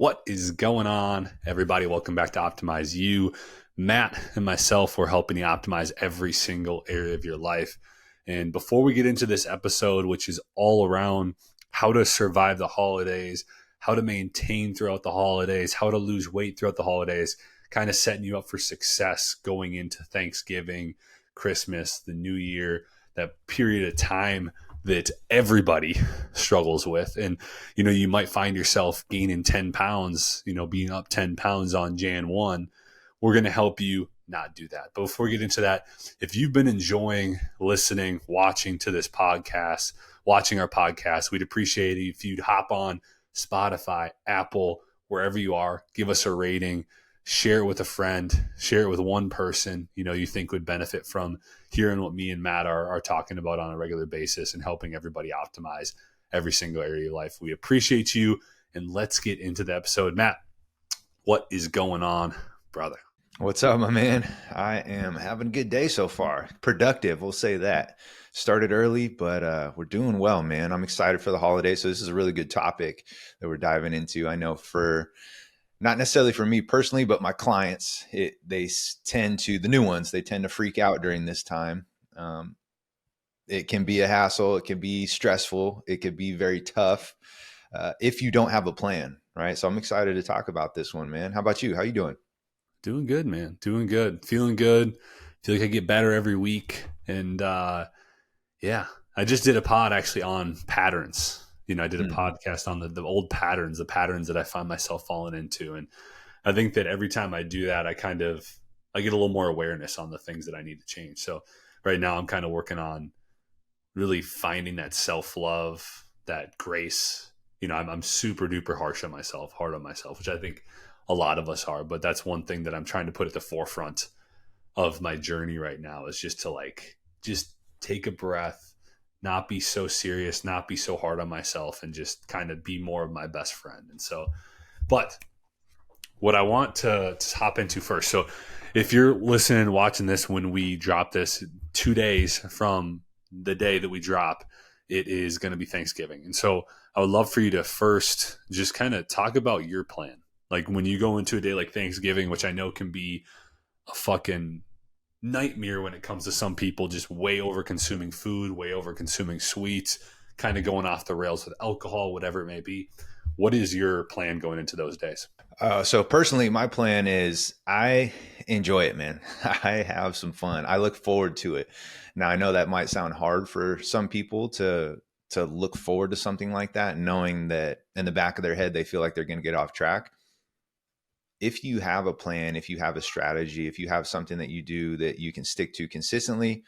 What is going on, everybody? Welcome back to Optimize You. Matt and myself, we're helping you optimize every single area of your life. And before we get into this episode, which is all around how to survive the holidays, how to maintain throughout the holidays, how to lose weight throughout the holidays, kind of setting you up for success going into Thanksgiving, Christmas, the New Year, that period of time that everybody struggles with. And, you might find yourself gaining 10 pounds, being up 10 pounds on Jan 1. We're going to help you not do that. But before we get into that, if you've been enjoying listening, watching to this podcast, watching our podcast, we'd appreciate it if you'd hop on Spotify, Apple, wherever you are, give us a rating, share it with a friend, share it with one person, you think would benefit from hearing what me and Matt are talking about on a regular basis and helping everybody optimize every single area of your life. We appreciate you, and let's get into the episode. Matt, what is going on, brother? What's up, my man? I am having a good day so far. Productive, we'll say that. Started early, but we're doing well, man. I'm excited for the holidays. So this is a really good topic that we're diving into. I know not necessarily for me personally, but my clients, the new ones, they tend to freak out during this time. It can be a hassle. It can be stressful. It could be very tough if you don't have a plan, right? So I'm excited to talk about this one, man. How about you? How you doing? Doing good, man. Doing good. Feeling good. Feel like I get better every week. And yeah, I just did a pod actually on patterns. I did a podcast on the old patterns, the patterns that I find myself falling into. And I think that every time I do that, I get a little more awareness on the things that I need to change. So right now I'm kind of working on really finding that self-love, that grace. I'm super duper hard on myself, which I think a lot of us are, but that's one thing that I'm trying to put at the forefront of my journey right now is just to just take a breath, not be so serious, not be so hard on myself, and just kind of be more of my best friend. And so, but what I want to hop into first. So if you're listening, watching this, when we drop this 2 days from the day that we drop, it is going to be Thanksgiving. And so I would love for you to first just kind of talk about your plan. Like when you go into a day like Thanksgiving, which I know can be a fucking nightmare when it comes to some people, just way over consuming food, way over consuming sweets, kind of going off the rails with alcohol, whatever it may be. What is your plan going into those days? So personally, my plan is I enjoy it, man. I have some fun. I look forward to it. Now, I know that might sound hard for some people to look forward to something like that, knowing that in the back of their head, they feel like they're going to get off track. If you have a plan, if you have a strategy, if you have something that you do that you can stick to consistently,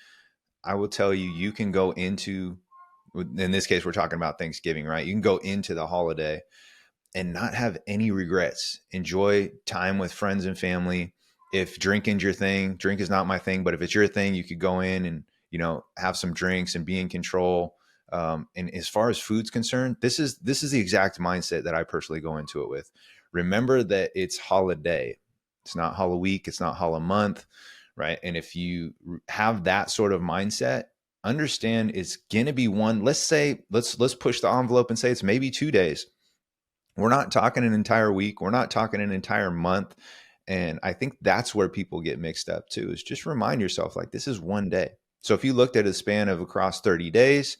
I will tell you, you can go into, in this case, we're talking about Thanksgiving, right? You can go into the holiday and not have any regrets. Enjoy time with friends and family. If drinking's your thing, drink is not my thing, but if it's your thing, you could go in and, have some drinks and be in control. And as far as food's concerned, this is the exact mindset that I personally go into it with. Remember that it's holiday. It's not Hall week. It's not Hall month, right? And if you have that sort of mindset, understand it's going to be let's push the envelope and say it's maybe 2 days. We're not talking an entire week. We're not talking an entire month. And I think that's where people get mixed up too, is just remind yourself, like, this is 1 day. So if you looked at a span of across 30 days,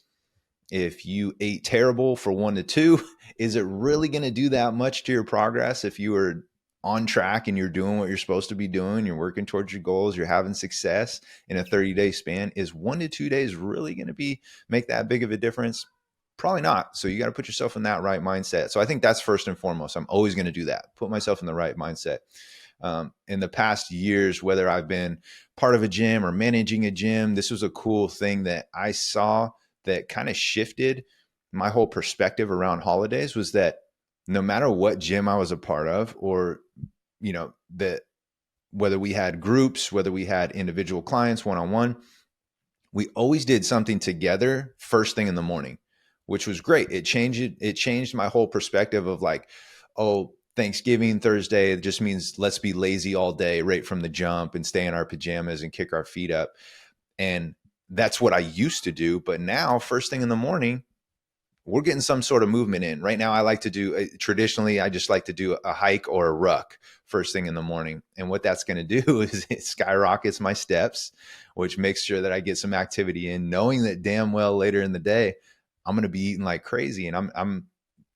if you ate terrible for 1 to 2, is it really going to do that much to your progress? If you are on track and you're doing what you're supposed to be doing, you're working towards your goals, you're having success in a 30-day span, is 1 to 2 days really going to make that big of a difference? Probably not. So you got to put yourself in that right mindset. So I think that's first and foremost. I'm always going to do that. Put myself in the right mindset. In the past years, whether I've been part of a gym or managing a gym, this was a cool thing that I saw that kind of shifted my whole perspective around holidays, was that no matter what gym I was a part of, or, that whether we had groups, whether we had individual clients one-on-one, we always did something together first thing in the morning, which was great. It changed my whole perspective of like, oh, Thanksgiving Thursday just means let's be lazy all day right from the jump and stay in our pajamas and kick our feet up. And that's what I used to do. But now, first thing in the morning, we're getting some sort of movement in. Right now, I like to do, traditionally, I just like to do a hike or a ruck first thing in the morning. And what that's going to do is it skyrockets my steps, which makes sure that I get some activity in, knowing that damn well later in the day, I'm going to be eating like crazy. And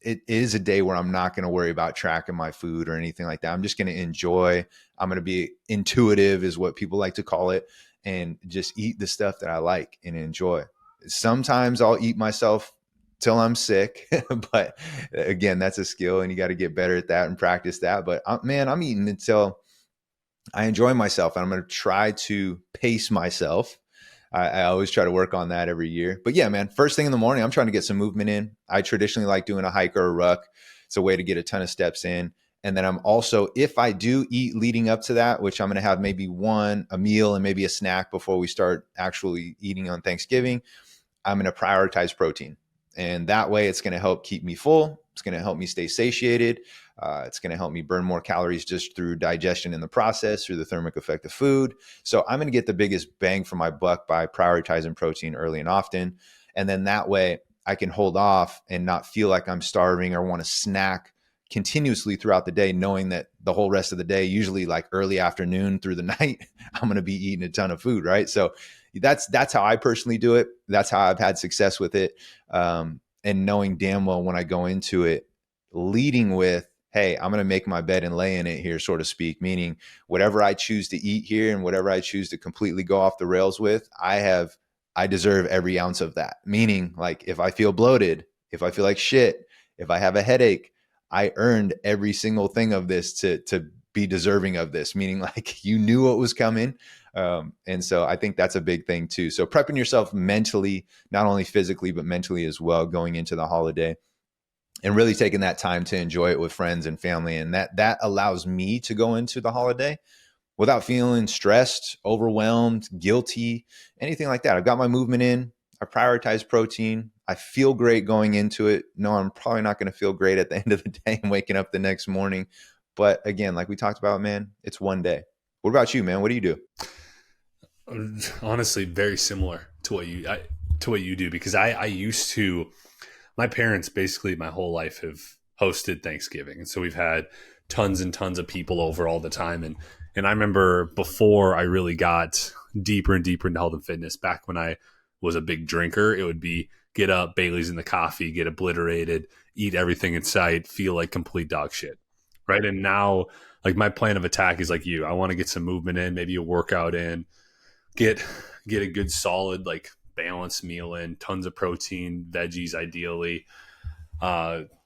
it is a day where I'm not going to worry about tracking my food or anything like that. I'm just going to enjoy. I'm going to be intuitive, is what people like to call it, and just eat the stuff that I like and enjoy. Sometimes I'll eat myself till I'm sick, but again, that's a skill and you got to get better at that and practice that. But man, I'm eating until I enjoy myself, and I'm going to try to pace myself. I always try to work on that every year. But yeah, man, first thing in the morning, I'm trying to get some movement in. I traditionally like doing a hike or a ruck. It's a way to get a ton of steps in. And then I'm also, if I do eat leading up to that, which I'm going to have maybe a meal and maybe a snack before we start actually eating on Thanksgiving, I'm going to prioritize protein. And that way it's going to help keep me full. It's going to help me stay satiated. It's going to help me burn more calories just through digestion in the process, through the thermic effect of food. So I'm going to get the biggest bang for my buck by prioritizing protein early and often. And then that way I can hold off and not feel like I'm starving or want to snack continuously throughout the day, knowing that the whole rest of the day, usually like early afternoon through the night, I'm going to be eating a ton of food, right? So that's how I personally do it. That's how I've had success with it. And knowing damn well when I go into it, leading with, hey, I'm going to make my bed and lay in it here, so to speak, meaning whatever I choose to eat here and whatever I choose to completely go off the rails with, I deserve every ounce of that. Meaning, like, if I feel bloated, if I feel like shit, if I have a headache, I earned every single thing of this to be deserving of this, meaning like you knew what was coming. And so I think that's a big thing too. So prepping yourself mentally, not only physically, but mentally as well, going into the holiday, and really taking that time to enjoy it with friends and family. And that allows me to go into the holiday without feeling stressed, overwhelmed, guilty, anything like that. I've got my movement in. I prioritize protein. I feel great going into it. No, I'm probably not going to feel great at the end of the day and waking up the next morning. But again, like we talked about, man, it's one day. What about you, man? What do you do? Honestly, very similar to what you do, because I used to, my parents basically my whole life have hosted Thanksgiving. And so we've had tons and tons of people over all the time. And I remember before I really got deeper and deeper into health and fitness, back when I was a big drinker, it would be get up, Bailey's in the coffee, get obliterated, eat everything in sight, feel like complete dog shit. Right. And now, like, my plan of attack is like you. I want to get some movement in, maybe a workout in, get a good solid, like, balanced meal in, tons of protein, veggies ideally,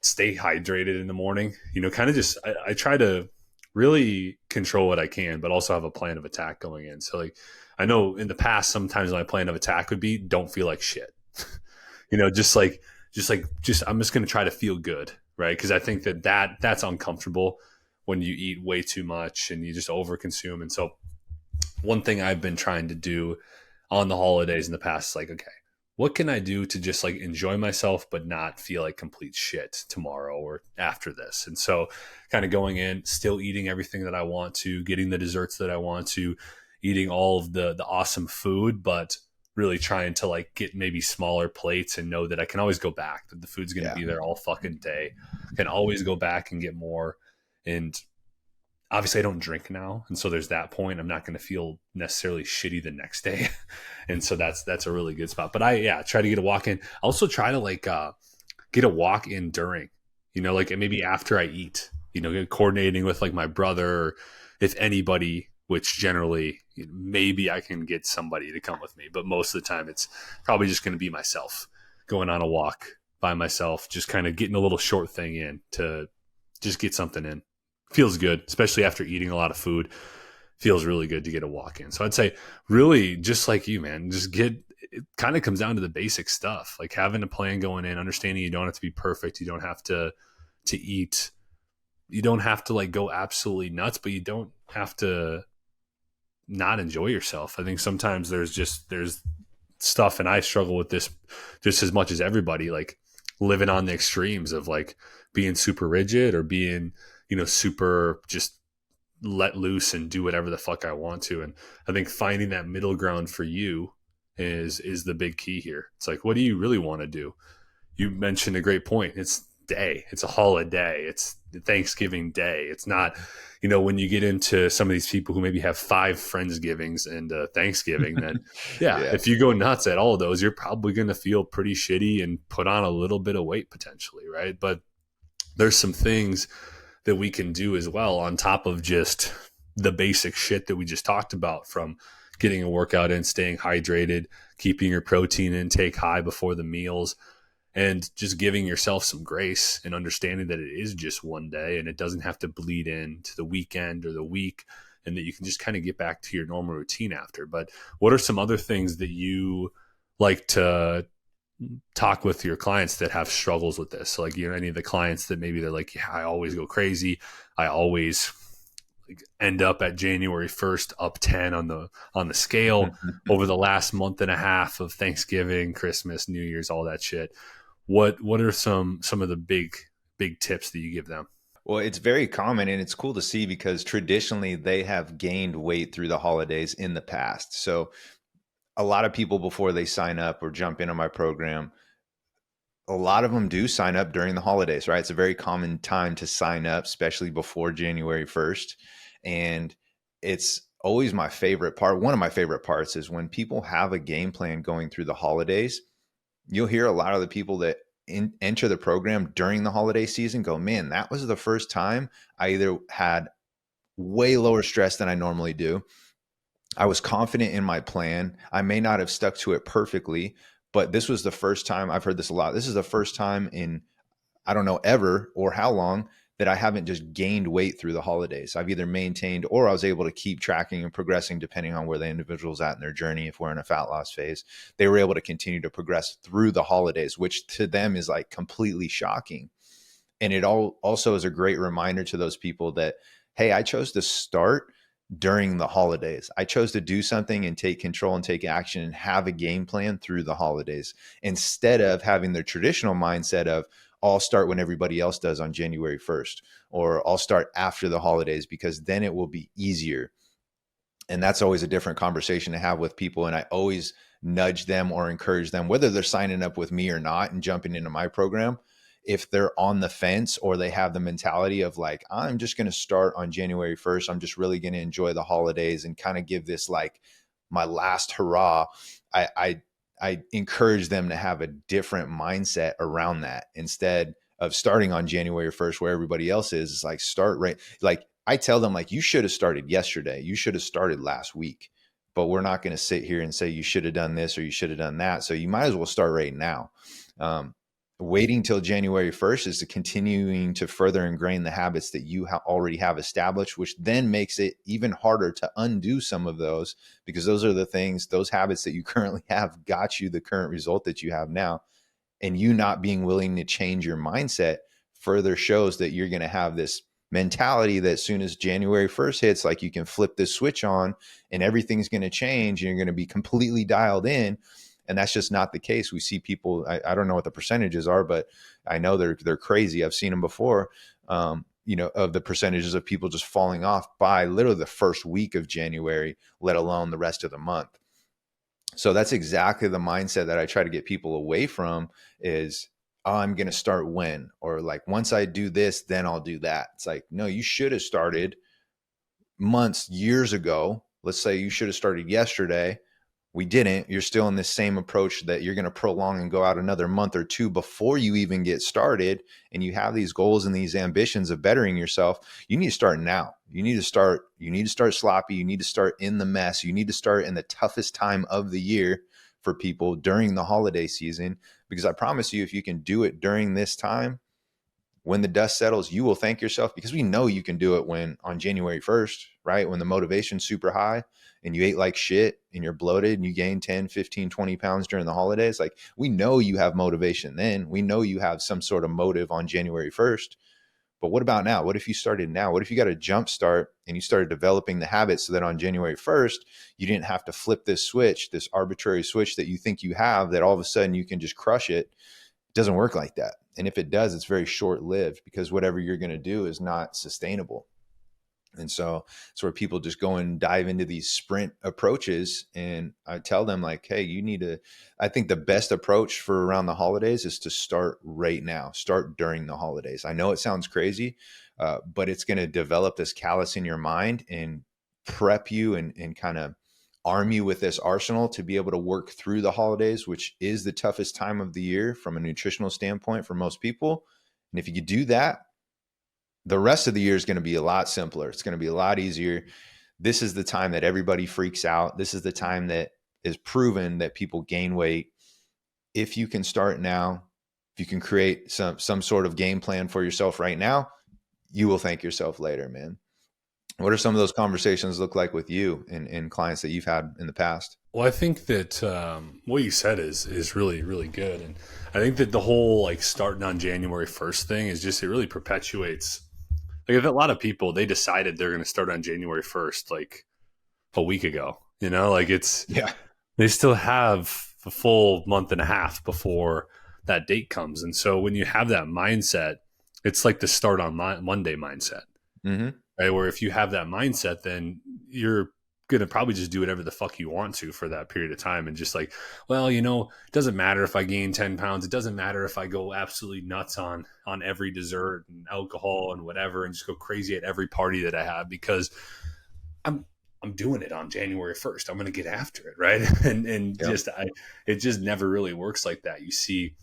stay hydrated in the morning, kind of just, I try to really control what I can, but also have a plan of attack going in. So, like, I know in the past, sometimes my plan of attack would be don't feel like shit, just I'm just going to try to feel good. Right. Cause I think that's uncomfortable when you eat way too much and you just overconsume. And so one thing I've been trying to do on the holidays in the past is like, okay, what can I do to just like enjoy myself, but not feel like complete shit tomorrow or after this? And so kind of going in, still eating everything that I want to, getting the desserts that I want to, eating all of the awesome food, but really trying to like get maybe smaller plates and know that I can always go back, that the food's going to be there all fucking day. Can always go back and get more. And obviously I don't drink now. And so there's that point. I'm not going to feel necessarily shitty the next day. And so that's a really good spot. But I try to get a walk in. I also try to like get a walk in during, like maybe after I eat, coordinating with like my brother, or if anybody, which generally maybe I can get somebody to come with me, but most of the time it's probably just going to be myself going on a walk by myself, just kind of getting a little short thing in to just get something in. Feels good, especially after eating a lot of food. Feels really good to get a walk in. So I'd say really just like you, man, it kind of comes down to the basic stuff, like having a plan going in, understanding you don't have to be perfect. You don't have to eat. You don't have to like go absolutely nuts, but you don't have to not enjoy yourself. I think sometimes there's stuff, and I struggle with this just as much as everybody, like living on the extremes of like being super rigid or being, super just let loose and do whatever the fuck I want to. And I think finding that middle ground for you is the big key here. It's like, what do you really want to do? you mentioned a great point. It's a holiday. It's Thanksgiving Day. It's not, when you get into some of these people who maybe have 5 Friendsgivings and Thanksgiving, then yeah, Yeah. if you go nuts at all of those, you're probably going to feel pretty shitty and put on a little bit of weight potentially, right? But there's some things that we can do as well on top of just the basic shit that we just talked about, from getting a workout in, staying hydrated, keeping your protein intake high before the meals, and just giving yourself some grace and understanding that it is just one day and it doesn't have to bleed into the weekend or the week, and that you can just kind of get back to your normal routine after. But what are some other things that you like to talk with your clients that have struggles with this? Like, any of the clients that maybe they're like, yeah, I always go crazy. I always end up at January 1st up 10 on the scale over the last month and a half of Thanksgiving, Christmas, New Year's, all that shit. What are some of the big tips that you give them? Well, it's very common and it's cool to see because traditionally they have gained weight through the holidays in the past. So a lot of people before they sign up or jump into my program, a lot of them do sign up during the holidays, right? It's a very common time to sign up, especially before January 1st. And it's always my favorite part. One of my favorite parts is when people have a game plan going through the holidays. You'll hear a lot of the people that enter the program during the holiday season go, man, that was the first time I either had way lower stress than I normally do. I was confident in my plan. I may not have stuck to it perfectly, but this was the first time. I've heard this a lot. This is the first time in, I don't know, ever or how long, that I haven't just gained weight through the holidays. I've either maintained or I was able to keep tracking and progressing depending on where the individual's at in their journey. If we're in a fat loss phase, they were able to continue to progress through the holidays, which to them is like completely shocking. And it also is a great reminder to those people that, hey, I chose to start during the holidays. I chose to do something and take control and take action and have a game plan through the holidays instead of having their traditional mindset of, I'll start when everybody else does on January 1st, or I'll start after the holidays because then it will be easier. And that's always a different conversation to have with people. And I always nudge them or encourage them, whether they're signing up with me or not and jumping into my program. If they're on the fence or they have the mentality of like, I'm just going to start on January 1st, I'm just really going to enjoy the holidays and kind of give this like my last hurrah. I encourage them to have a different mindset around that. Instead of starting on January 1st where everybody else is, it's like start right. Like I tell them, like, you should have started yesterday. You should have started last week, but we're not going to sit here and say you should have done this or you should have done that. So you might as well start right now. Waiting till January 1st is to continuing to further ingrain the habits that you already have established, which then makes it even harder to undo some of those, because those are the things, those habits that you currently have got you the current result that you have now. And you not being willing to change your mindset further shows that you're going to have this mentality that as soon as January 1st hits, like you can flip this switch on and everything's going to change and you're going to be completely dialed in. And that's just not the case. We see people, I don't know what the percentages are, but I know they're crazy. I've seen them before, of the percentages of people just falling off by literally the first week of January, let alone the rest of the month. So that's exactly the mindset that I try to get people away from is, oh, I'm going to start when, or like, once I do this, then I'll do that. It's like, no, you should have started months, years ago. Let's say you should have started yesterday. We didn't. You're still in this same approach that you're going to prolong and go out another month or two before you even get started. And you have these goals and these ambitions of bettering yourself. You need to start now. You need to start sloppy. You need to start in the mess. You need to start in the toughest time of the year for people during the holiday season, because I promise you, if you can do it during this time, when the dust settles, you will thank yourself, because we know you can do it when on January 1st, right? When the motivation's super high and you ate like shit and you're bloated and you gain 10, 15, 20 pounds during the holidays. Like, we know you have motivation then. We know you have some sort of motive on January 1st. But what about now? What if you started now? What if you got a jump start and you started developing the habits so that on January 1st, you didn't have to flip this switch, this arbitrary switch that you think you have, that all of a sudden you can just crush it? It doesn't work like that. And if it does, it's very short lived, because whatever you're going to do is not sustainable. And so it's where people just go and dive into these sprint approaches. And I tell them, like, hey, you need to, I think the best approach for around the holidays is to start right now, start during the holidays. I know it sounds crazy, but it's going to develop this callus in your mind and prep you and kind of arm you with this arsenal to be able to work through the holidays, which is the toughest time of the year from a nutritional standpoint for most people. And if you could do that, the rest of the year is going to be a lot simpler. It's going to be a lot easier. This is the time that everybody freaks out. This is the time that is proven that people gain weight. If you can start now, if you can create some sort of game plan for yourself right now, you will thank yourself later, man. What are some of those conversations look like with you and clients that you've had in the past? Well, I think that what you said is really, really good. And I think that the whole like starting on January 1st thing is just, it really perpetuates. Like if a lot of people, they decided they're going to start on January 1st, like a week ago, like they still have a full month and a half before that date comes. And so when you have that mindset, it's like the start on Monday mindset, right? Where if you have that mindset, then you're going to probably just do whatever the fuck you want to for that period of time. And just like, well, it doesn't matter if I gain 10 pounds. It doesn't matter if I go absolutely nuts on every dessert and alcohol and whatever, and just go crazy at every party that I have, because I'm doing it on January 1st. I'm going to get after it. Right. And yep. It just never really works like that. You see,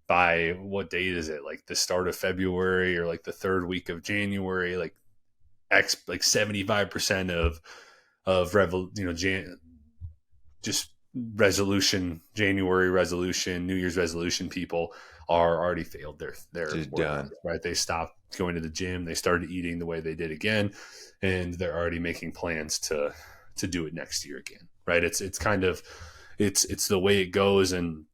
by what date is it? Like the start of February or like the third week of January, like 75% of just resolution, January resolution, New Year's resolution people are already failed their just done, right? They stopped going to the gym. They started eating the way they did again, and they're already making plans to do it next year again. Right. It's kind of, it's the way it goes. And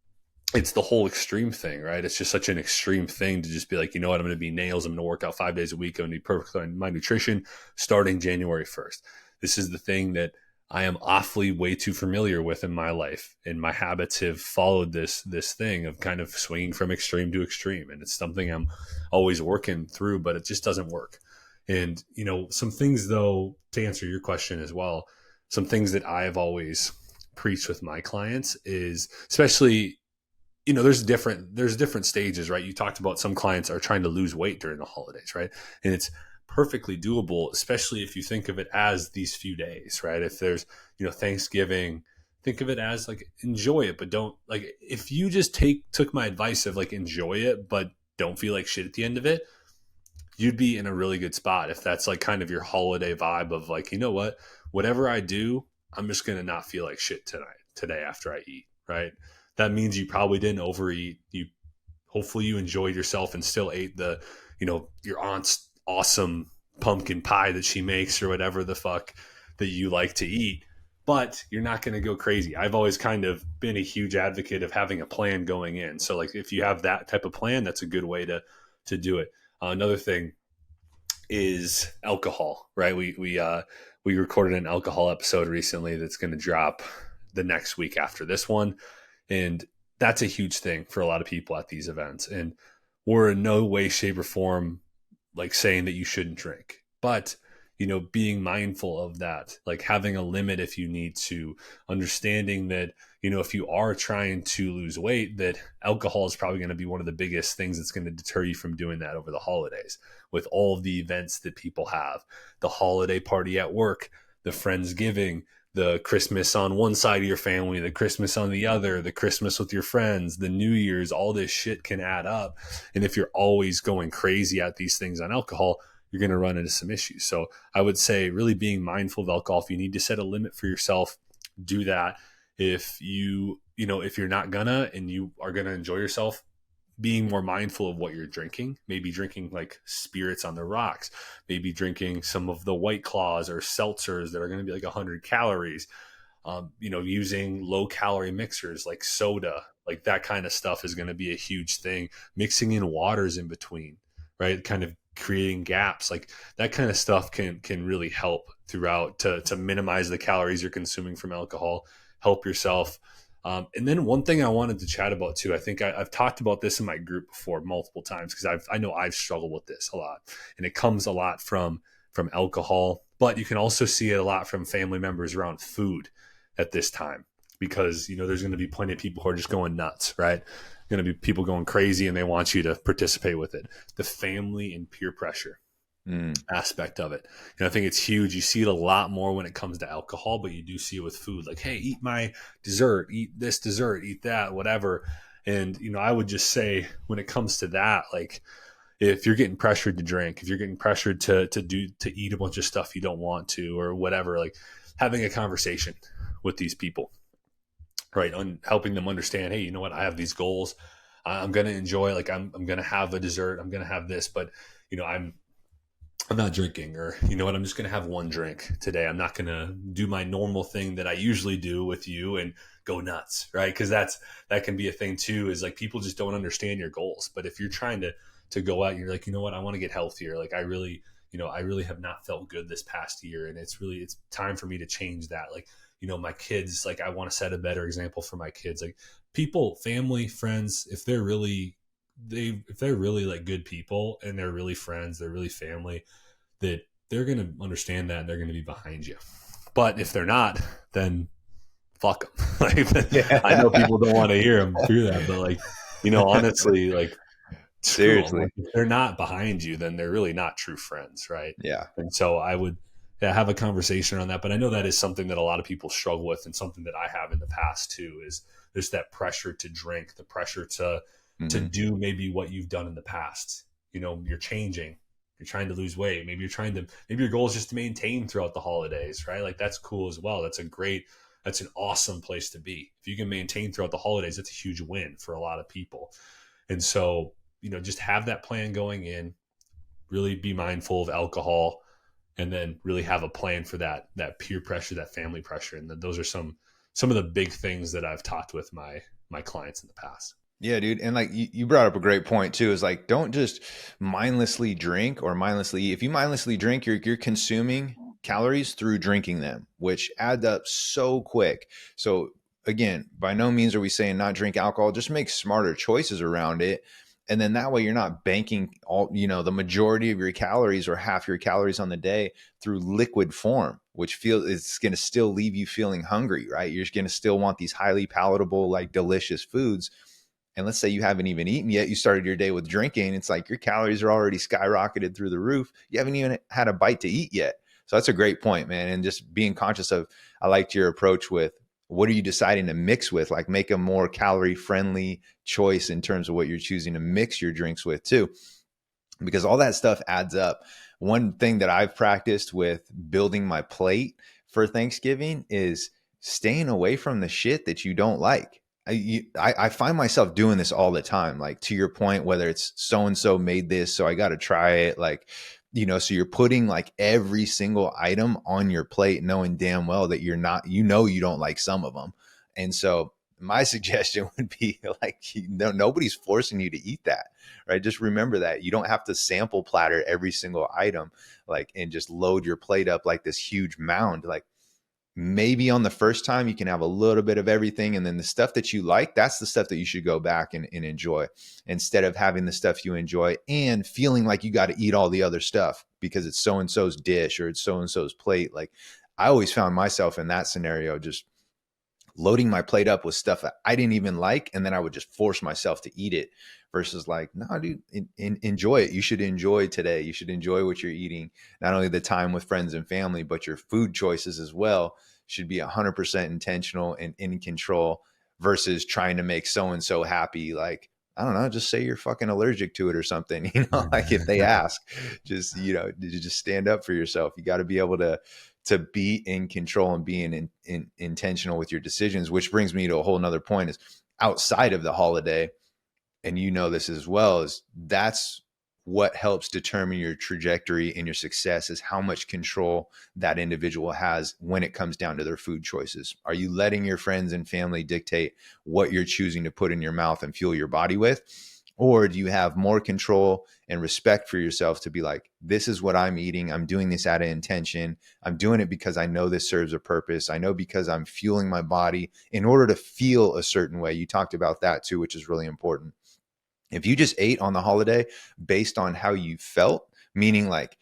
it's the whole extreme thing, right? It's just such an extreme thing to just be like, you know what, I'm going to be nails. I'm going to work out 5 days a week. I'm going to be perfect on my nutrition starting January 1st. This is the thing that I am awfully way too familiar with in my life. And my habits have followed this thing of kind of swinging from extreme to extreme. And it's something I'm always working through, but it just doesn't work. And, some things though, to answer your question as well, some things that I have always preached with my clients is, especially, there's different stages, right? You talked about some clients are trying to lose weight during the holidays, right? And it's perfectly doable, especially if you think of it as these few days, right? If there's, Thanksgiving, think of it as like, enjoy it, but don't, like, if you just took my advice of like, enjoy it, but don't feel like shit at the end of it, you'd be in a really good spot. If that's like kind of your holiday vibe of like, you know what, whatever I do, I'm just going to not feel like shit today after I eat, right? That means you probably didn't overeat. Hopefully you enjoyed yourself and still ate your aunt's awesome pumpkin pie that she makes or whatever the fuck that you like to eat, but you're not going to go crazy. I've always kind of been a huge advocate of having a plan going in. So like if you have that type of plan, that's a good way to do it. Another thing is alcohol, right? We recorded an alcohol episode recently that's going to drop the next week after this one. And that's a huge thing for a lot of people at these events. And we're in no way, shape, or form like saying that you shouldn't drink, but being mindful of that, like having a limit if you need to, understanding that if you are trying to lose weight, that alcohol is probably going to be one of the biggest things that's going to deter you from doing that over the holidays, with all of the events that people have, the holiday party at work, the Friendsgiving, the Christmas on one side of your family, the Christmas on the other, the Christmas with your friends, the New Year's, all this shit can add up. And if you're always going crazy at these things on alcohol, you're going to run into some issues. So I would say really being mindful of alcohol. If you need to set a limit for yourself, do that. If if you're not gonna, and you are going to enjoy yourself, being more mindful of what you're drinking, maybe drinking like spirits on the rocks, maybe drinking some of the White Claws or seltzers that are going to be like 100 calories, using low calorie mixers like soda, like that kind of stuff is going to be a huge thing. Mixing in waters in between, right? Kind of creating gaps, like that kind of stuff can really help throughout to minimize the calories you're consuming from alcohol, help yourself. And then one thing I wanted to chat about too, I think I've talked about this in my group before multiple times, because I know I've struggled with this a lot, and it comes a lot from alcohol. But you can also see it a lot from family members around food at this time, because there's going to be plenty of people who are just going nuts, right? Going to be people going crazy and they want you to participate with it. The family and peer pressure aspect of it, I think it's huge. You see it a lot more when it comes to alcohol, but you do see it with food. Like, hey, eat my dessert, eat this dessert, eat that, whatever. And I would just say, when it comes to that, like, if you're getting pressured to drink, if you're getting pressured to eat a bunch of stuff you don't want to, or whatever, like, having a conversation with these people, right? On helping them understand, hey, you know what? I have these goals. I'm going to enjoy, like, I'm going to have a dessert. I'm going to have this, but I'm not drinking, or what? I'm just going to have one drink today. I'm not going to do my normal thing that I usually do with you and go nuts, right? Because that can be a thing too, is like, people just don't understand your goals. But if you're trying to go out, you're like, you know what? I want to get healthier. Like, I really have not felt good this past year, and it's time for me to change that. Like, my kids, like, I want to set a better example for my kids. Like, people, family, friends, if they're really like good people and they're really friends, they're really family, that they're going to understand that and they're going to be behind you. But if they're not, then fuck them. Like, yeah. I know people don't want to hear them through that, but like, honestly, like, seriously, like, if they're not behind you, then they're really not true friends, right? Yeah. And so I would have a conversation on that. But I know that is something that a lot of people struggle with, and something that I have in the past too, is there's that pressure to drink, the pressure to do maybe what you've done in the past. You're changing, you're trying to lose weight. Maybe your goal is just to maintain throughout the holidays, right? Like, that's cool as well. That's an awesome place to be. If you can maintain throughout the holidays, that's a huge win for a lot of people. And so, just have that plan going in, really be mindful of alcohol, and then really have a plan for that peer pressure, that family pressure. And those are some of the big things that I've talked with my clients in the past. Yeah, dude. And like, you brought up a great point too, is like, don't just mindlessly drink or mindlessly eat. If you mindlessly drink, you're consuming calories through drinking them, which add up so quick. So again, by no means are we saying not drink alcohol, just make smarter choices around it. And then that way you're not banking all, the majority of your calories or half your calories on the day through liquid form, which it's going to still leave you feeling hungry, right? You're going to still want these highly palatable, like, delicious foods. And let's say you haven't even eaten yet. You started your day with drinking. It's like your calories are already skyrocketed through the roof. You haven't even had a bite to eat yet. So that's a great point, man. And just being conscious of, I liked your approach with, what are you deciding to mix with? Like, make a more calorie friendly choice in terms of what you're choosing to mix your drinks with too, because all that stuff adds up. One thing that I've practiced with building my plate for Thanksgiving is staying away from the shit that you don't like. I find myself doing this all the time. Like, to your point, whether it's so-and-so made this, so I got to try it. Like, so you're putting like every single item on your plate, knowing damn well that you don't like some of them. And so my suggestion would be like, nobody's forcing you to eat that, right? Just remember that you don't have to sample platter every single item, like, and just load your plate up like this huge mound. Like, maybe on the first time you can have a little bit of everything, and then the stuff that you like, that's the stuff that you should go back and enjoy, instead of having the stuff you enjoy and feeling like you got to eat all the other stuff because it's so-and-so's dish or it's so-and-so's plate. Like, I always found myself in that scenario, just loading my plate up with stuff that I didn't even like, and then I would just force myself to eat it, versus like, no, dude, enjoy it. You should enjoy today. You should enjoy what you're eating. Not only the time with friends and family, but your food choices as well should be 100% intentional and in control, versus trying to make so-and-so happy. Like, I don't know, just say you're fucking allergic to it or something, like, if they ask, just, just stand up for yourself. You got to be able to be in control and being intentional with your decisions, which brings me to a whole nother point, is outside of the holiday. And this as well, is that's what helps determine your trajectory and your success, is how much control that individual has when it comes down to their food choices. Are you letting your friends and family dictate what you're choosing to put in your mouth and fuel your body with? Or do you have more control and respect for yourself to be like, this is what I'm eating. I'm doing this out of intention. I'm doing it because I know this serves a purpose. I know because I'm fueling my body in order to feel a certain way. You talked about that too, which is really important. If you just ate on the holiday based on how you felt, meaning like,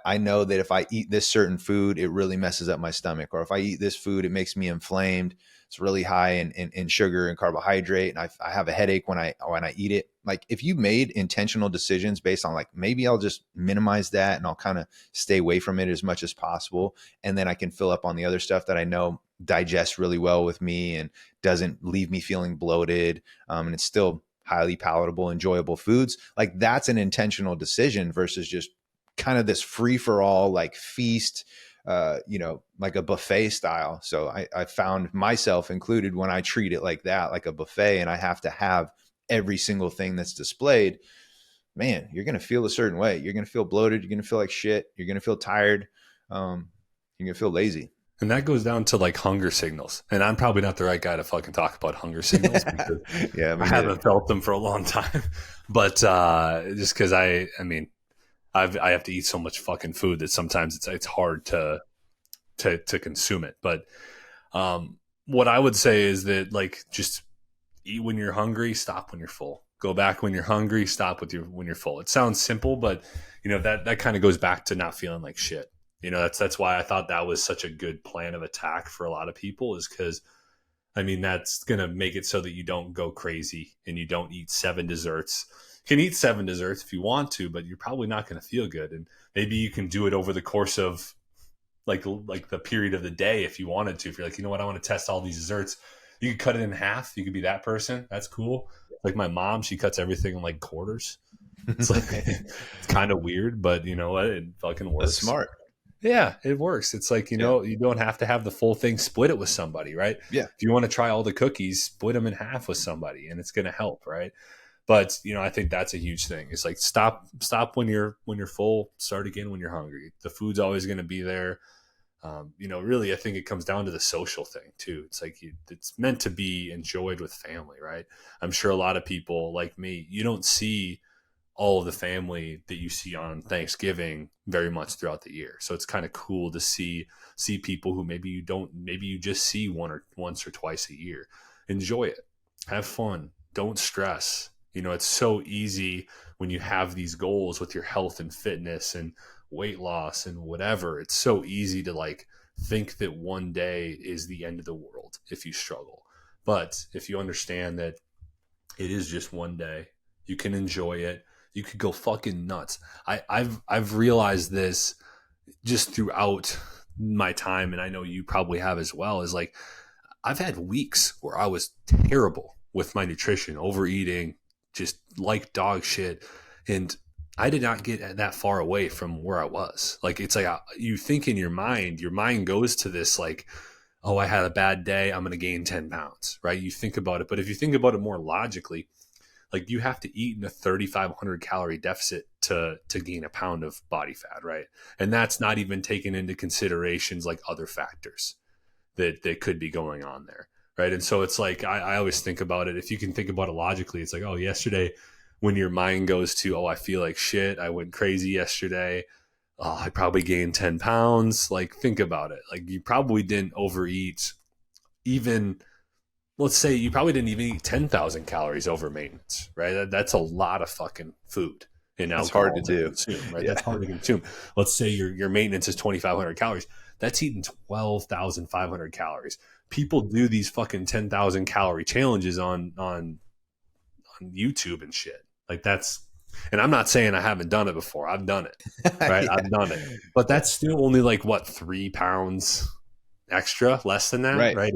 I know that if I eat this certain food, it really messes up my stomach, or if I eat this food, it makes me inflamed. It's really high in sugar and carbohydrate, and I have a headache when I eat it. Like if you made intentional decisions based on like maybe I'll just minimize that and I'll kind of stay away from it as much as possible, and then I can fill up on the other stuff that I know digests really well with me and doesn't leave me feeling bloated, and it's still highly palatable, enjoyable foods. Like that's an intentional decision versus just kind of this free for all like feast, like a buffet style. So I found myself included when I treat it like that, like a buffet, and I have to have every single thing that's displayed. Man, you're going to feel a certain way. You're going to feel bloated. You're going to feel like shit. You're going to feel tired. You're going to feel lazy. And that goes down to like hunger signals. And I'm probably not the right guy to fucking talk about hunger signals because Yeah, I haven't felt them for a long time. But just because I mean, I have to eat so much fucking food that sometimes it's hard to consume it. But what I would say is that like just eat when you're hungry, stop when you're full. Go back when you're hungry, stop when you're full. It sounds simple, but you know that kind of goes back to not feeling like shit. You know, that's why I thought that was such a good plan of attack for a lot of people, is because I mean that's gonna make it so that you don't go crazy and you don't eat 7 desserts. You can eat 7 desserts if you want to, but you're probably not gonna feel good. And maybe you can do it over the course of like the period of the day if you wanted to. If you're like, you know what, I want to test all these desserts, you could cut it in half. You could be that person. That's cool. Like my mom, she cuts everything in like quarters. It's like it's kind of weird, but you know what? It fucking works. That's smart. Yeah, it works. It's like, you know, you don't have to have the full thing. Split it with somebody, right? Yeah. If you want to try all the cookies, split them in half with somebody and it's going to help, right? But, you know, I think that's a huge thing. It's like stop when you're full, start again when you're hungry. The food's always going to be there. You know, really, I think it comes down to the social thing too. It's like it's meant to be enjoyed with family, right? I'm sure a lot of people like me, you don't see all of the family that you see on Thanksgiving very much throughout the year. So it's kind of cool to see people who maybe you just see once or twice a year. Enjoy it. Have fun. Don't stress. You know, it's so easy when you have these goals with your health and fitness and weight loss and whatever. It's so easy to like think that one day is the end of the world if you struggle. But if you understand that it is just one day, you can enjoy it. You could go fucking nuts. I've realized this just throughout my time, and I know you probably have as well, is like I've had weeks where I was terrible with my nutrition, overeating, just like dog shit. And I did not get that far away from where I was. Like, it's like you think in your mind goes to this like, oh, I had a bad day, I'm going to gain 10 pounds, right? You think about it. But if you think about it more logically, like you have to eat in a 3,500 calorie deficit to gain a pound of body fat, right? And that's not even taking into considerations like other factors that could be going on there, right? And so it's like I always think about it. If you can think about it logically, it's like, oh, yesterday when your mind goes to, oh, I feel like shit, I went crazy yesterday, oh, I probably gained 10 pounds. Like, think about it. Like, you probably didn't overeat even, let's say you probably didn't even eat 10,000 calories over maintenance, right? That's a lot of fucking food. And it's hard to do. Consume, right? Yeah. That's hard to consume. Let's say your maintenance is 2,500 calories. That's eating 12,500 calories. People do these fucking 10,000 calorie challenges on YouTube and shit. Like that's, and I'm not saying I haven't done it before. I've done it, right? Yeah. I've done it, but that's still only like what, 3 pounds extra, less than that, right?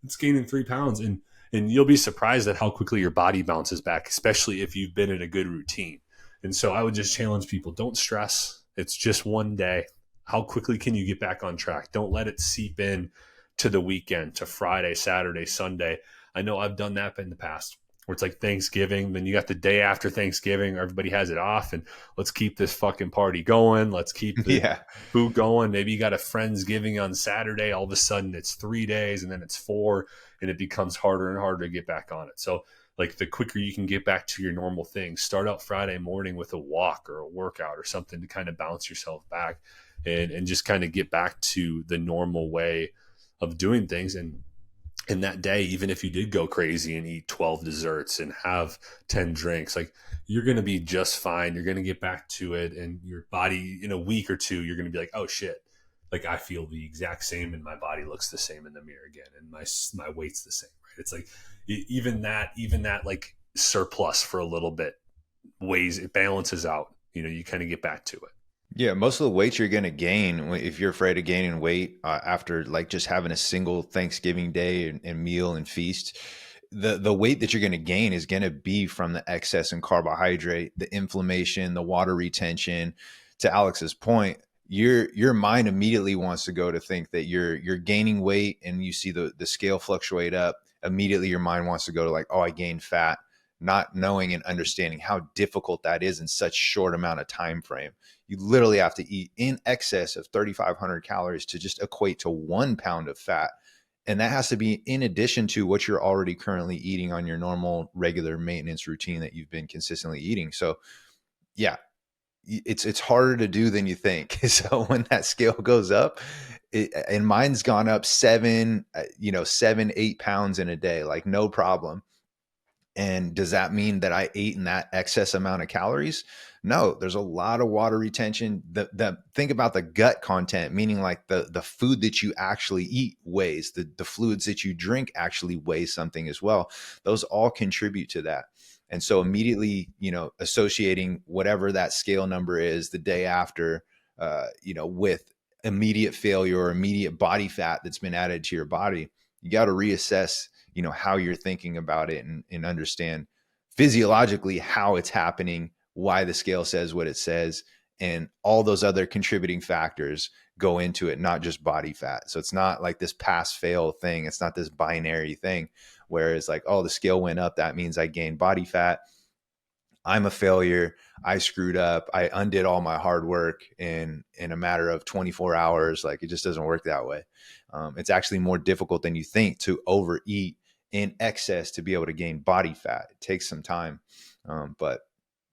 It's gaining 3 pounds, and you'll be surprised at how quickly your body bounces back, especially if you've been in a good routine. And so I would just challenge people: don't stress. It's just one day. How quickly can you get back on track? Don't let it seep in to the weekend, to Friday, Saturday, Sunday. I know I've done that in the past, where it's like Thanksgiving, then you got the day after Thanksgiving, everybody has it off, and let's keep this fucking party going. Let's keep the food going. Maybe you got a Friendsgiving on Saturday. All of a sudden it's 3 days and then it's 4, and it becomes harder and harder to get back on it. So like the quicker you can get back to your normal thing, start out Friday morning with a walk or a workout or something to kind of bounce yourself back and just kind of get back to the normal way of doing things. And And that day, even if you did go crazy and eat 12 desserts and have 10 drinks, like you're going to be just fine. You're going to get back to it. And your body, in a week or two, you're going to be like, oh shit, like I feel the exact same and my body looks the same in the mirror again. And my weight's the same, right? It's like even that like surplus for a little bit weighs, it balances out, you kind of get back to it. Yeah, most of the weight you're going to gain, if you're afraid of gaining weight after like just having a single Thanksgiving day and meal and feast, the weight that you're going to gain is going to be from the excess in carbohydrate, the inflammation, the water retention. To Alex's point, your mind immediately wants to go to think that you're gaining weight, and you see the scale fluctuate up. Immediately, your mind wants to go to like, oh, I gained fat, not knowing and understanding how difficult that is in such short amount of time frame. You literally have to eat in excess of 3,500 calories to just equate to 1 pound of fat. And that has to be in addition to what you're already currently eating on your normal, regular maintenance routine that you've been consistently eating. So yeah, it's harder to do than you think. So when that scale goes up, and mine's gone up 8 pounds in a day, like no problem. And does that mean that I ate in that excess amount of calories? No, there's a lot of water retention. Think about the gut content, meaning like the food that you actually eat weighs, the fluids that you drink actually weigh something as well. Those all contribute to that. And so immediately, associating whatever that scale number is the day after, with immediate failure or immediate body fat that's been added to your body, you got to reassess how you're thinking about it and understand physiologically how it's happening, why the scale says what it says, and all those other contributing factors go into it, not just body fat. So it's not like this pass fail thing. It's not this binary thing where it's like, oh, the scale went up, that means I gained body fat. I'm a failure. I screwed up. I undid all my hard work in a matter of 24 hours. Like it just doesn't work that way. It's actually more difficult than you think to overeat in excess to be able to gain body fat. It takes some time. But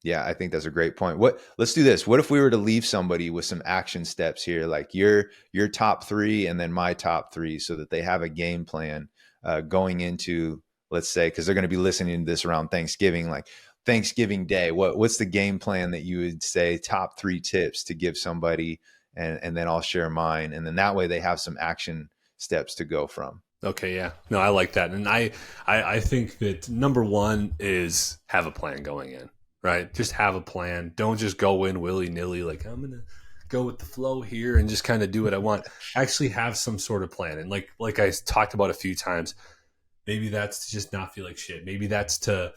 yeah, I think that's a great point. Let's do this. What if we were to leave somebody with some action steps here, like your top three and then my top three, so that they have a game plan going into, let's say, because they're going to be listening to this around Thanksgiving, like Thanksgiving Day. What's the game plan that you would say top 3 tips to give somebody, and then I'll share mine, and then that way they have some action steps to go from. Okay, yeah. No, I like that. And I think that number one is have a plan going in, right? Just have a plan. Don't just go in willy-nilly like I'm going to go with the flow here and just kind of do what I want. Actually have some sort of plan. And like I talked about a few times, maybe that's to just not feel like shit. Maybe that's to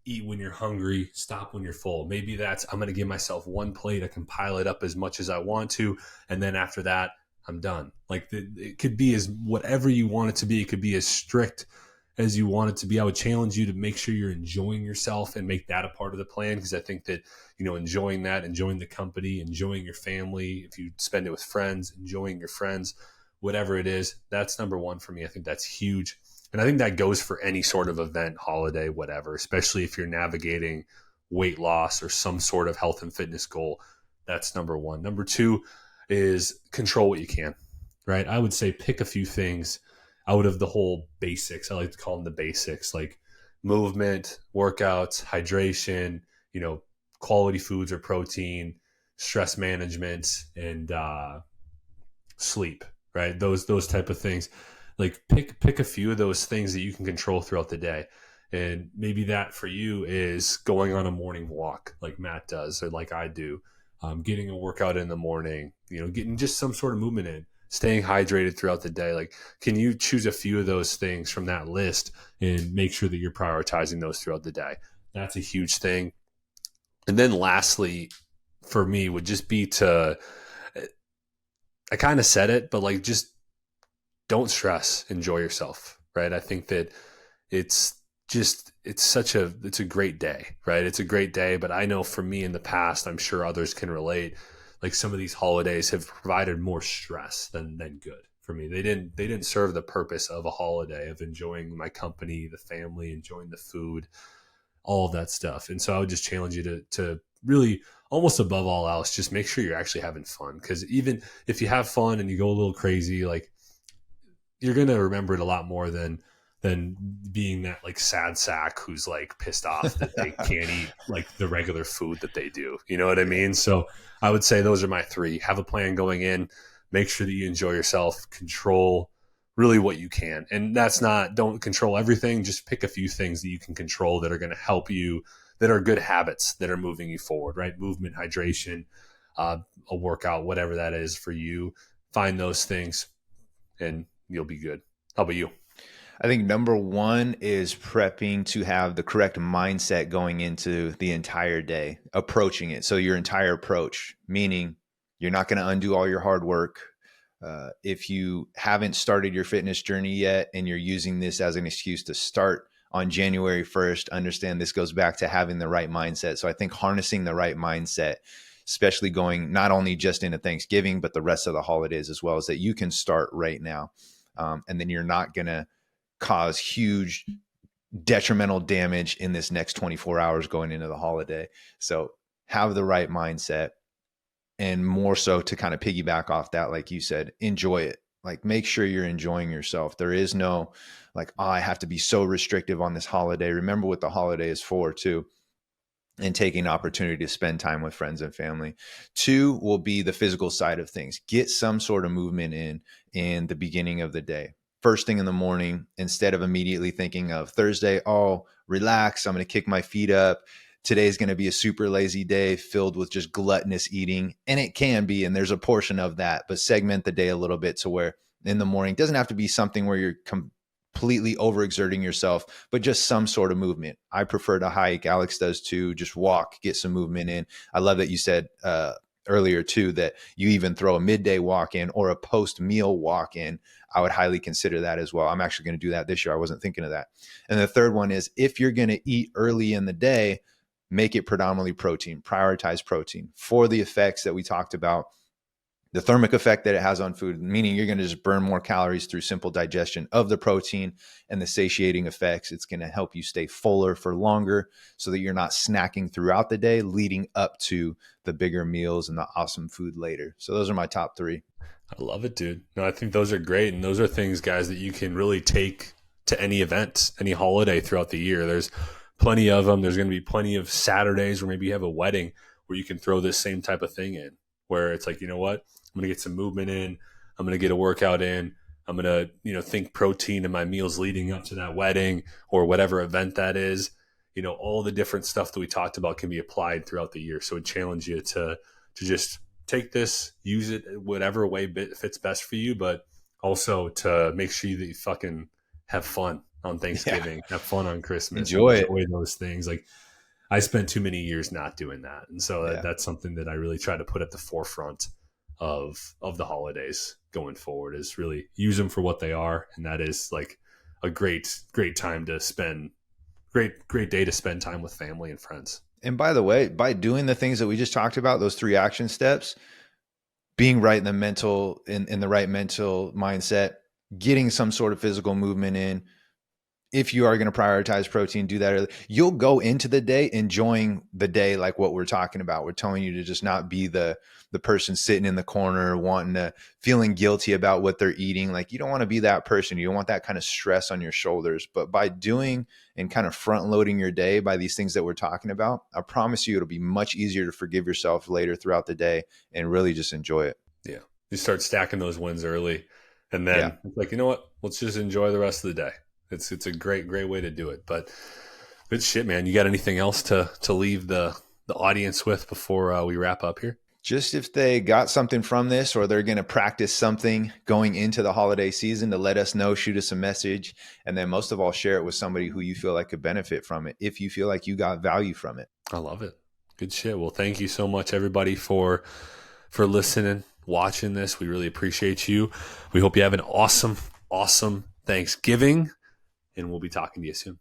eat when you're hungry, stop when you're full. Maybe that's I'm going to give myself one plate. I can pile it up as much as I want to. And then after that, I'm done. Like it could be as whatever you want it to be. It could be as strict as you want it to be. I would challenge you to make sure you're enjoying yourself and make that a part of the plan. Because I think that, enjoying that, enjoying the company, enjoying your family, if you spend it with friends, enjoying your friends, whatever it is, that's number one for me. I think that's huge. And I think that goes for any sort of event, holiday, whatever, especially if you're navigating weight loss or some sort of health and fitness goal. That's number one. Number two is control what you can, right? I would say pick a few things out of the whole basics. I like to call them the basics, like movement, workouts, hydration, quality foods or protein, stress management, and sleep, right? Those type of things. Like pick a few of those things that you can control throughout the day. And maybe that for you is going on a morning walk like Matt does or like I do. Getting a workout in the morning, getting just some sort of movement in, staying hydrated throughout the day. Like, can you choose a few of those things from that list and make sure that you're prioritizing those throughout the day? That's a huge thing. And then lastly, for me would just be I kind of said it, but like, just don't stress, enjoy yourself. Right. I think that it's a great day, right? It's a great day, but I know for me in the past, I'm sure others can relate. Like some of these holidays have provided more stress than good for me. They didn't serve the purpose of a holiday, of enjoying my company, the family, enjoying the food, all of that stuff. And so I would just challenge you to really, almost above all else, just make sure you're actually having fun. Because even if you have fun and you go a little crazy, like you're going to remember it a lot more than being that like sad sack who's like pissed off that they can't eat like the regular food that they do. You know what I mean? So I would say those are my three. Have a plan going in, make sure that you enjoy yourself, control really what you can. And that's not, don't control everything. Just pick a few things that you can control that are going to help you, that are good habits that are moving you forward, right? Movement, hydration, a workout, whatever that is for you. Find those things and you'll be good. How about you? I think number one is prepping to have the correct mindset going into the entire day, approaching it. So your entire approach, meaning you're not going to undo all your hard work. If you haven't started your fitness journey yet and you're using this as an excuse to start on January 1st, understand this goes back to having the right mindset. So I think harnessing the right mindset, especially going not only just into Thanksgiving, but the rest of the holidays as well, is that you can start right now. And then you're not going to cause huge detrimental damage in this next 24 hours going into the holiday. So have the right mindset, and more so to kind of piggyback off that, like you said, enjoy it. Like make sure you're enjoying yourself. There is no like, oh, I have to be so restrictive on this holiday. Remember what the holiday is for too. And taking opportunity to spend time with friends and family. Two will be the physical side of things. Get some sort of movement in the beginning of the day. First thing in the morning, instead of immediately thinking of Thursday, oh, relax, I'm going to kick my feet up. Today's going to be a super lazy day filled with just gluttonous eating. And it can be, and there's a portion of that, but segment the day a little bit to where in the morning, it doesn't have to be something where you're completely overexerting yourself, but just some sort of movement. I prefer to hike. Alex does too. Just walk, get some movement in. I love that you said earlier too, that you even throw a midday walk in or a post-meal walk in. I would highly consider that as well. I'm actually going to do that this year. I wasn't thinking of that. And the third one is, if you're going to eat early in the day, make it predominantly protein, prioritize protein for the effects that we talked about. The thermic effect that it has on food, meaning you're going to just burn more calories through simple digestion of the protein, and the satiating effects. It's going to help you stay fuller for longer so that you're not snacking throughout the day leading up to the bigger meals and the awesome food later. So those are my top three. I love it, dude. No, I think those are great. And those are things, guys, that you can really take to any event, any holiday throughout the year. There's plenty of them. There's going to be plenty of Saturdays where maybe you have a wedding where you can throw this same type of thing in, where it's like, you know what? I'm going to get some movement in. I'm going to get a workout in. I'm going to, think protein in my meals leading up to that wedding or whatever event that is. All the different stuff that we talked about can be applied throughout the year. So I challenge you to just take this, use it whatever way fits best for you, but also to make sure that you fucking have fun on Thanksgiving, have fun on Christmas, enjoy those things. Like, I spent too many years not doing that. And so that's something that I really try to put at the forefront of the holidays going forward, is really use them for what they are. And that is like a great time to spend, great day to spend time with family and friends. And by the way, by doing the things that we just talked about, those 3 action steps, being right in the mental, in the right mental mindset, getting some sort of physical movement in. If you are going to prioritize protein, do that early. You'll go into the day enjoying the day, like what we're talking about. We're telling you to just not be the person sitting in the corner feeling guilty about what they're eating. Like, you don't want to be that person. You don't want that kind of stress on your shoulders. But by doing and kind of front loading your day by these things that we're talking about, I promise you it'll be much easier to forgive yourself later throughout the day and really just enjoy it. Yeah. You start stacking those wins early, and then it's like, you know what? Let's just enjoy the rest of the day. It's a great way to do it. But good shit, man. You got anything else to leave the audience with before we wrap up here? Just if they got something from this, or they're going to practice something going into the holiday season, to let us know, shoot us a message. And then most of all, share it with somebody who you feel like could benefit from it, if you feel like you got value from it. I love it. Good shit. Well, thank you so much, everybody, for listening, watching this. We really appreciate you. We hope you have an awesome Thanksgiving. And we'll be talking to you soon.